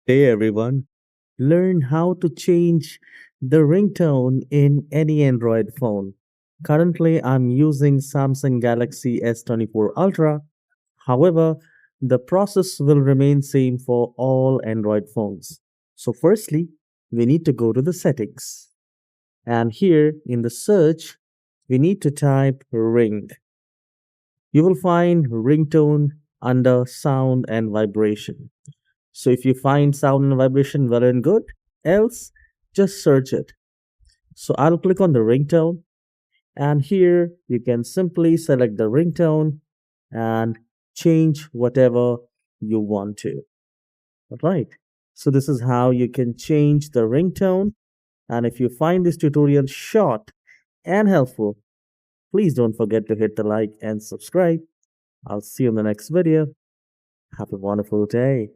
Hey everyone, learn how to change the ringtone in any Android phone. Currently, I'm using Samsung Galaxy S24 Ultra. However, the process will remain same for all Android phones. So firstly, we need to go to the settings. And here in the search, we need to type ring. You will find ringtone under sound and vibration. So if you find sound and vibration well and good, else just search it. So I'll click on the ringtone, and here you can simply select the ringtone and change whatever you want to. All right. So this is how you can change the ringtone. And if you find this tutorial short and helpful, please don't forget to hit the like and subscribe. I'll see you in the next video. Have a wonderful day.